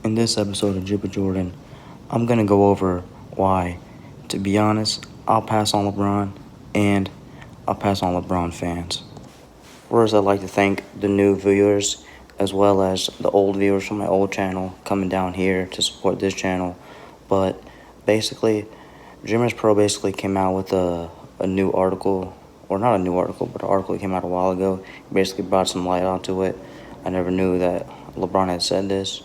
In this episode of Jibba Jordan, I'm going to go over why, to be honest, I'll pass on LeBron and I'll pass on LeBron fans. First, I'd like to thank the new viewers as well as the old viewers from my old channel coming down here to support this channel. But basically, Dreamers Pro basically came out with a new article, or not a new article, but an article that came out a while ago. He basically brought some light onto it. I never knew that LeBron had said this.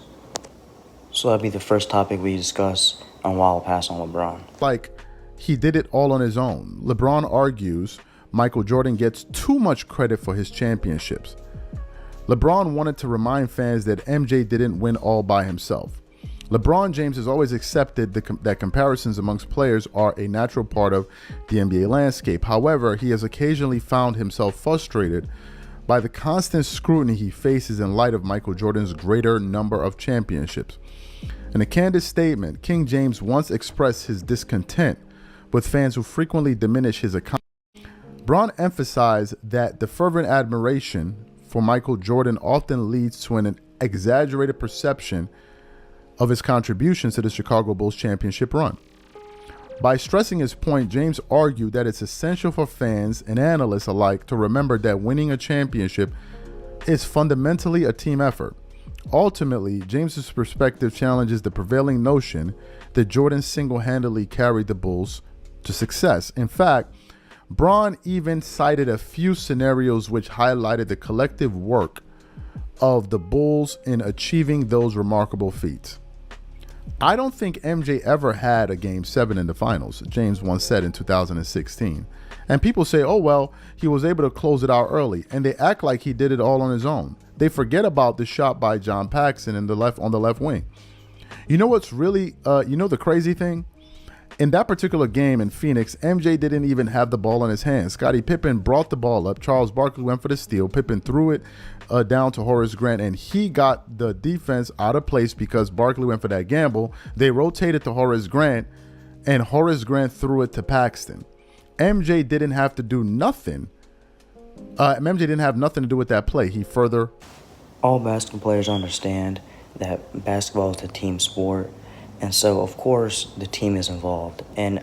So that'd be the first topic we discuss on why I'll pass on LeBron. Like, he did it all on his own. LeBron argues Michael Jordan gets too much credit for his championships. LeBron wanted to remind fans that MJ didn't win all by himself. LeBron James has always accepted that comparisons amongst players are a natural part of the NBA landscape. However, he has occasionally found himself frustrated by the constant scrutiny he faces in light of Michael Jordan's greater number of championships. In a candid statement, King James once expressed his discontent with fans who frequently diminish his accomplishments. Braun emphasized that the fervent admiration for Michael Jordan often leads to an exaggerated perception of his contributions to the Chicago Bulls championship run. By stressing his point, James argued that it's essential for fans and analysts alike to remember that winning a championship is fundamentally a team effort. Ultimately, James's perspective challenges the prevailing notion that Jordan single-handedly carried the Bulls to success. In fact, Braun even cited a few scenarios which highlighted the collective work of the Bulls in achieving those remarkable feats. I don't think MJ ever had a Game 7 in the finals, James once said in 2016. And people say, oh, well, he was able to close it out early, and they act like he did it all on his own. They forget about the shot by John Paxson on the left wing. You know what's really, the crazy thing? In that particular game in Phoenix, MJ didn't even have the ball in his hands. Scottie Pippen brought the ball up. Charles Barkley went for the steal. Pippen threw it down to Horace Grant, and he got the defense out of place because Barkley went for that gamble. They rotated to Horace Grant, and Horace Grant threw it to Paxton. MJ didn't have to do nothing. MJ didn't have nothing to do with that play. All basketball players understand that basketball is a team sport. And so, of course, the team is involved. And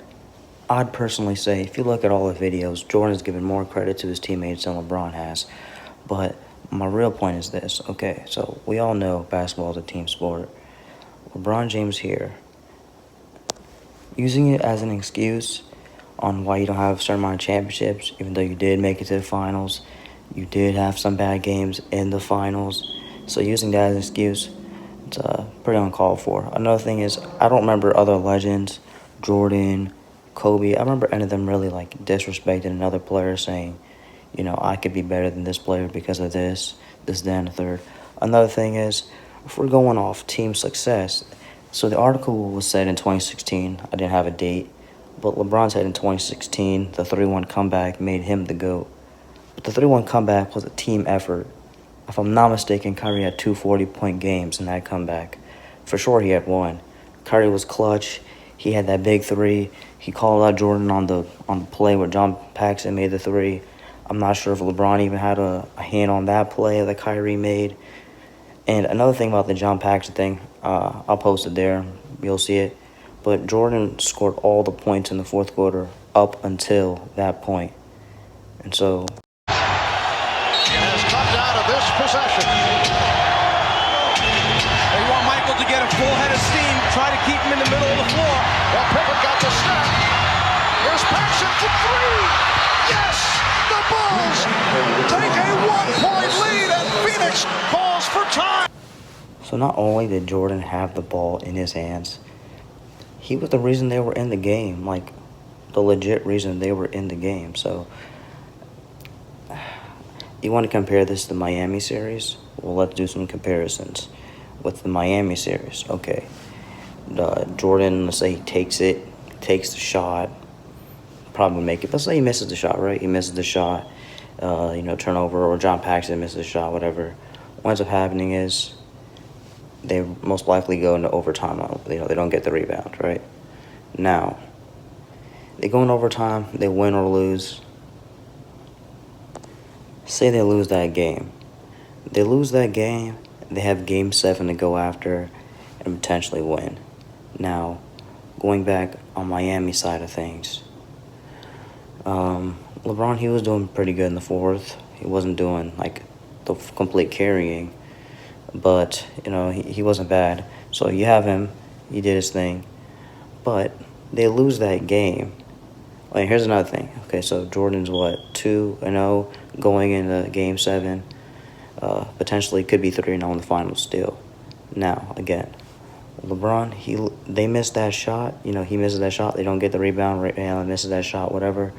I'd personally say, if you look at all the videos, Jordan's given more credit to his teammates than LeBron has. But my real point is this. Okay, so we all know basketball is a team sport. LeBron James here, using it as an excuse on why you don't have a certain amount of championships, even though you did make it to the finals. You did have some bad games in the finals. So using that as an excuse, it's pretty uncalled for. Another thing is, I don't remember other legends, Jordan, Kobe. I remember any of them really disrespecting another player, saying, I could be better than this player because of this, that, and the third. Another thing is, if we're going off team success, so the article was said in 2016. I didn't have a date, but LeBron said in 2016 the 3-1 comeback made him the GOAT. But the 3-1 comeback was a team effort. If I'm not mistaken, Kyrie had 2 40-point games in that comeback. For sure, he had one. Kyrie was clutch. He had that big three. He called out Jordan on the play where John Paxson made the three. I'm not sure if LeBron even had a hand on that play that Kyrie made. And another thing about the John Paxson thing, I'll post it there. You'll see it. But Jordan scored all the points in the fourth quarter up until that point. And so possession. They want Michael to get a full head of steam, try to keep him in the middle of the floor. Well, Pippen got the snap. Here's Paxson for three. Yes! The Bulls take a 1-point lead, and Phoenix calls for time. So not only did Jordan have the ball in his hands, he was the reason they were in the game, the legit reason they were in the game. So you want to compare this to the Miami series? Well, let's do some comparisons with the Miami series. Okay, Jordan, let's say he takes the shot, probably make it. Let's say he misses the shot, right? He misses the shot, turnover, or John Paxson misses the shot, whatever. What ends up happening is they most likely go into overtime. They don't get the rebound, right? Now, they go in overtime, they win or lose. Say they lose that game. They lose that game, they have Game 7 to go after, and potentially win. Now, going back on Miami side of things, LeBron, he was doing pretty good in the fourth. He wasn't doing like the complete carrying, but he wasn't bad. So you have him, he did his thing, but they lose that game. Like, here's another thing. Okay, so Jordan's what, 2-0 going into Game 7. Potentially could be 3-0 in the finals still. Now, again, LeBron, they missed that shot. He misses that shot. They don't get the rebound. Ray Allen misses that shot, whatever.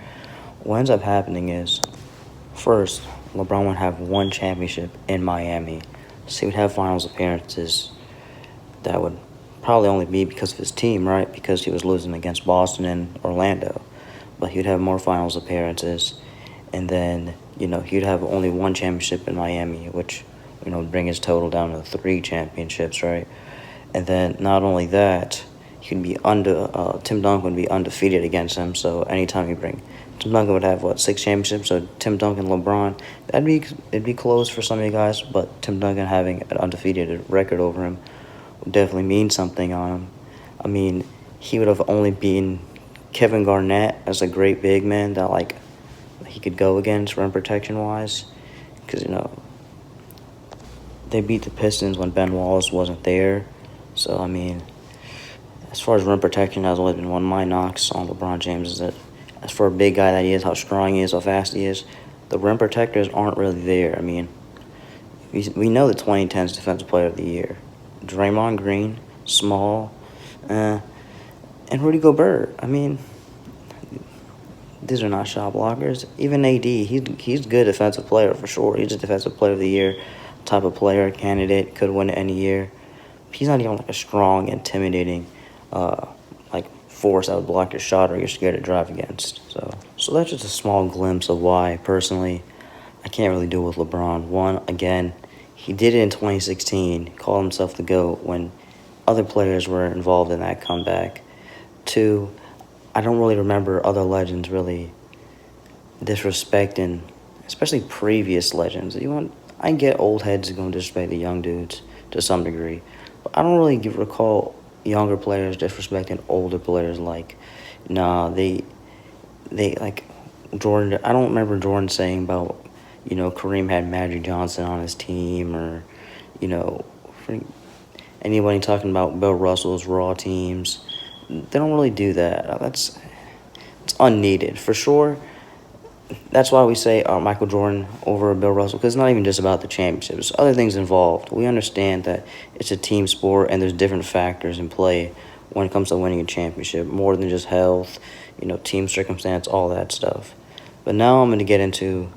What ends up happening is, first, LeBron would have one championship in Miami. So he would have finals appearances that would probably only be because of his team, right? Because he was losing against Boston and Orlando. But he'd have more finals appearances. And then, he'd have only one championship in Miami, which, would bring his total down to 3 championships, right? And then not only that, Tim Duncan would be undefeated against him. So anytime Tim Duncan would have, 6 championships? So Tim Duncan, LeBron, it'd be close for some of you guys, but Tim Duncan having an undefeated record over him would definitely mean something on him. I mean, he would have only beaten Kevin Garnett as a great big man that, he could go against rim protection-wise. Because, they beat the Pistons when Ben Wallace wasn't there. So, I mean, as far as rim protection, has always been one of my knocks on LeBron James is that as for a big guy that he is, how strong he is, how fast he is, the rim protectors aren't really there. I mean, we know the 2010's Defensive Player of the Year. Draymond Green, Small, and Rudy Gobert. I mean, these are not shot blockers. Even AD, he's a good defensive player for sure. He's a Defensive Player of the Year type of player, candidate, could win it any year. He's not even a strong, intimidating, force that would block your shot or you're scared to drive against. So that's just a small glimpse of why, personally, I can't really do with LeBron. One, again, he did it in 2016, called himself the GOAT when other players were involved in that comeback. Two, I don't really remember other legends really disrespecting, especially previous legends. I get old heads who going to disrespect the young dudes to some degree, but I don't really recall younger players disrespecting older players Jordan. I don't remember Jordan saying about, Kareem had Magic Johnson on his team or, anybody talking about Bill Russell's Raw teams. They don't really do that. It's unneeded for sure. That's why we say Michael Jordan over Bill Russell, because it's not even just about the championships. There's other things involved. We understand that it's a team sport and there's different factors in play when it comes to winning a championship, more than just health, team circumstance, all that stuff. But now I'm going to get into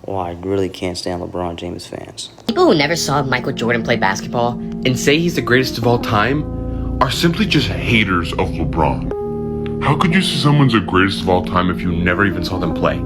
why I really can't stand LeBron James fans. People who never saw Michael Jordan play basketball and say he's the greatest of all time are simply just haters of LeBron. How could you say someone's the greatest of all time if you never even saw them play?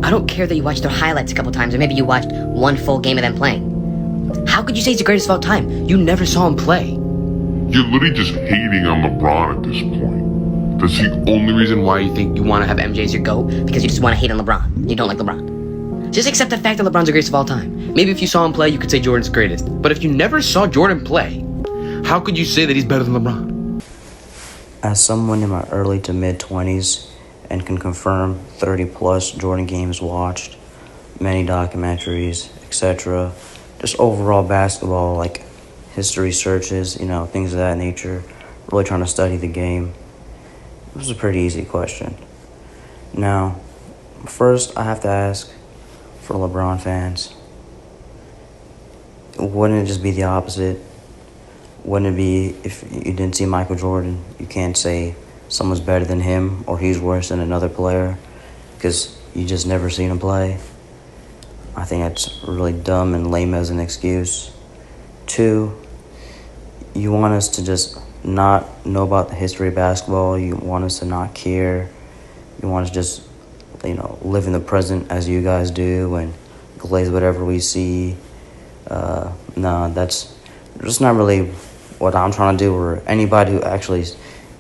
I don't care that you watched their highlights a couple times or maybe you watched one full game of them playing. How could you say he's the greatest of all time? You never saw him play. You're literally just hating on LeBron at this point. That's the only reason why you think You want to have MJ as your GOAT because you just want to hate on LeBron. You don't like LeBron. Just accept the fact that LeBron's the greatest of all time. Maybe if you saw him play, you could say Jordan's the greatest. But if you never saw Jordan play, how could you say that he's better than LeBron? As someone in my early to mid-20s and can confirm 30-plus Jordan games watched, many documentaries, etc., just overall basketball, history searches, things of that nature, really trying to study the game, it was a pretty easy question. Now, first I have to ask, for LeBron fans, wouldn't it just be the opposite? Wouldn't it be if you didn't see Michael Jordan, you can't say someone's better than him or he's worse than another player because you just never seen him play? I think that's really dumb and lame as an excuse. Two, you want us to just not know about the history of basketball. You want us to not care. You want us to just, live in the present as you guys do and glaze whatever we see. No, that's just not really what I'm trying to do, or anybody who actually,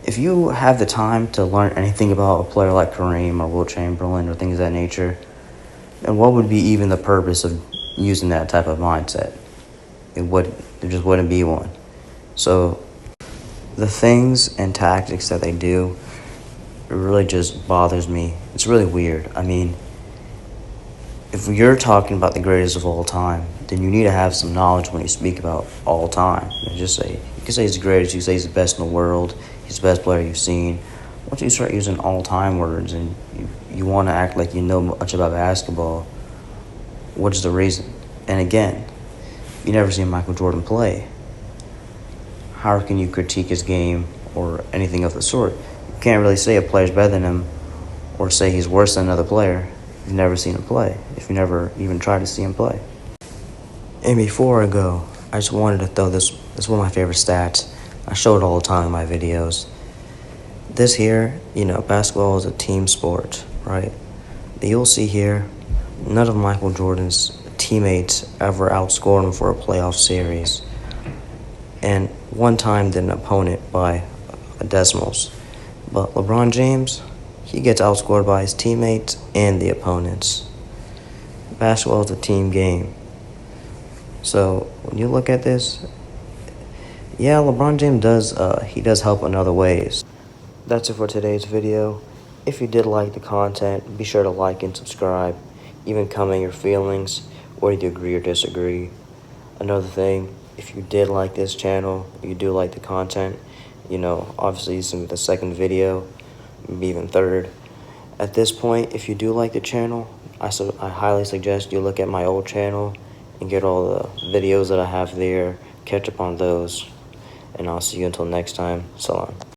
if you have the time to learn anything about a player like Kareem or Wilt Chamberlain or things of that nature, then what would be even the purpose of using that type of mindset? There just wouldn't be one. So the things and tactics that they do, it really just bothers me. It's really weird. I mean, if you're talking about the greatest of all time, then you need to have some knowledge when you speak about all time. And just say, you can say he's the greatest, you can say he's the best in the world, he's the best player you've seen. Once you start using all-time words and you want to act like you know much about basketball, what's the reason? And again, you never seen Michael Jordan play. How can you critique his game or anything of the sort? You can't really say a player's better than him or say he's worse than another player if you've never seen him play, if you never even tried to see him play. And before I go, I just wanted to throw this is one of my favorite stats. I show it all the time in my videos. This here, basketball is a team sport, right? You'll see here, none of Michael Jordan's teammates ever outscored him for a playoff series. And one time did an opponent by decimals. But LeBron James, he gets outscored by his teammates and the opponents. Basketball is a team game. So when you look at this, yeah, LeBron James does help in other ways. That's it for today's video. If you did like the content, be sure to like and subscribe. Even comment your feelings, whether you agree or disagree. Another thing, if you did like this channel, you do like the content, obviously this is the second video, maybe even third. At this point, if you do like the channel, I highly suggest you look at my old channel and get all the videos that I have there, catch up on those, and I'll see you until next time. Salam.